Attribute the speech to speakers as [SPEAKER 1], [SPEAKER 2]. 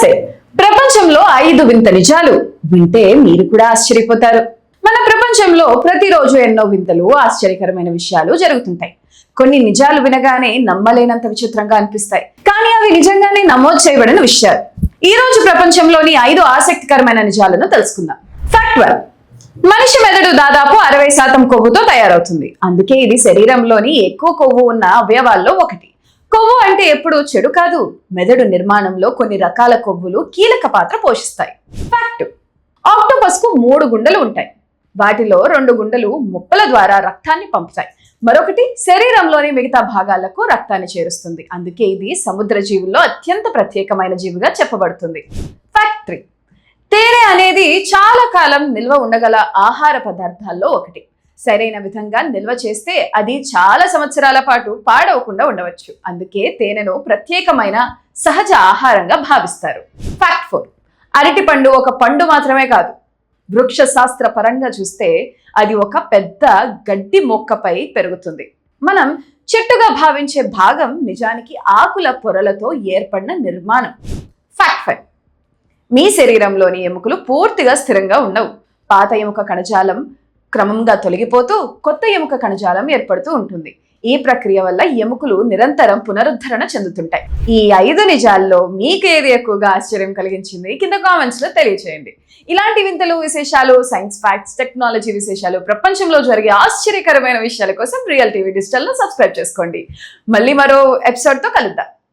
[SPEAKER 1] నమస్తే. ప్రపంచంలో 5 వింత నిజాలు వింటే మీరు కూడా ఆశ్చర్యపోతారు. మన ప్రపంచంలో ప్రతిరోజు ఎన్నో వింతలు, ఆశ్చర్యకరమైన విషయాలు జరుగుతుంటాయి. కొన్ని నిజాలు వినగానే నమ్మలేనంత విచిత్రంగా అనిపిస్తాయి, కానీ అవి నిజంగానే నమోదు చేయబడిన విషయాలు. ఈ రోజు ప్రపంచంలోని 5 ఆసక్తికరమైన నిజాలను తెలుసుకుందాం. ఫ్యాక్ట్ 1. మనిషి మెదడు దాదాపు 60% కొవ్వుతో తయారవుతుంది. అందుకే ఇది శరీరంలోని ఎక్కువ కొవ్వు ఉన్న అవయవాల్లో ఒకటి. కొవ్వు అంటే ఎప్పుడు చెడు కాదు. మెదడు నిర్మాణంలో కొన్ని రకాల కొవ్వులు కీలక పాత్ర పోషిస్తాయి. ఫ్యాక్ట్. ఆక్టోపస్ కు 3 గుండెలు ఉంటాయి. వాటిలో 2 గుండెలు ముప్పల ద్వారా రక్తాన్ని పంపుతాయి. మరొకటి శరీరంలోని మిగతా భాగాలకు రక్తాన్ని చేరుస్తుంది. అందుకే ఇది సముద్ర జీవుల్లో అత్యంత ప్రత్యేకమైన జీవిగా చెప్పబడుతుంది. ఫ్యాక్ట్ 3. తేనె అనేది చాలా కాలం నిల్వ ఉండగల ఆహార పదార్థాల్లో ఒకటి. సరైన విధంగా నిల్వ చేస్తే అది చాలా సంవత్సరాల పాటు పాడవకుండా ఉండవచ్చు. అందుకే తేనెను ప్రత్యేకమైన సహజ ఆహారంగా భావిస్తారు. ఫ్యాక్ట్ 4. అరటి పండు ఒక పండు మాత్రమే కాదు. వృక్ష శాస్త్ర పరంగా చూస్తే అది ఒక పెద్ద గడ్డి మొక్కపై పెరుగుతుంది. మనం చెట్టుగా భావించే భాగం నిజానికి ఆకుల పొరలతో ఏర్పడిన నిర్మాణం. ఫ్యాక్ట్ 5. మీ శరీరంలోని ఎముకలు పూర్తిగా స్థిరంగా ఉండవు. పాత ఎముక కణజాలం క్రమంగా తొలగిపోతూ కొత్త ఎముక కణజాలం ఏర్పడుతూ ఉంటుంది. ఈ ప్రక్రియ వల్ల ఎముకలు నిరంతరం పునరుద్ధరణ చెందుతుంటాయి. ఈ 5 నిజాల్లో మీకు ఏది ఎక్కువగా ఆశ్చర్యం కలిగించింది కింద కామెంట్స్ లో తెలియజేయండి. ఇలాంటి వింతలు, విశేషాలు, సైన్స్ ఫ్యాక్ట్స్, టెక్నాలజీ విశేషాలు, ప్రపంచంలో జరిగే ఆశ్చర్యకరమైన విషయాల కోసం రియల్ టీవీ డిజిటల్ ను సబ్స్క్రైబ్ చేసుకోండి. మళ్ళీ మరో ఎపిసోడ్ తో కలుద్దాం.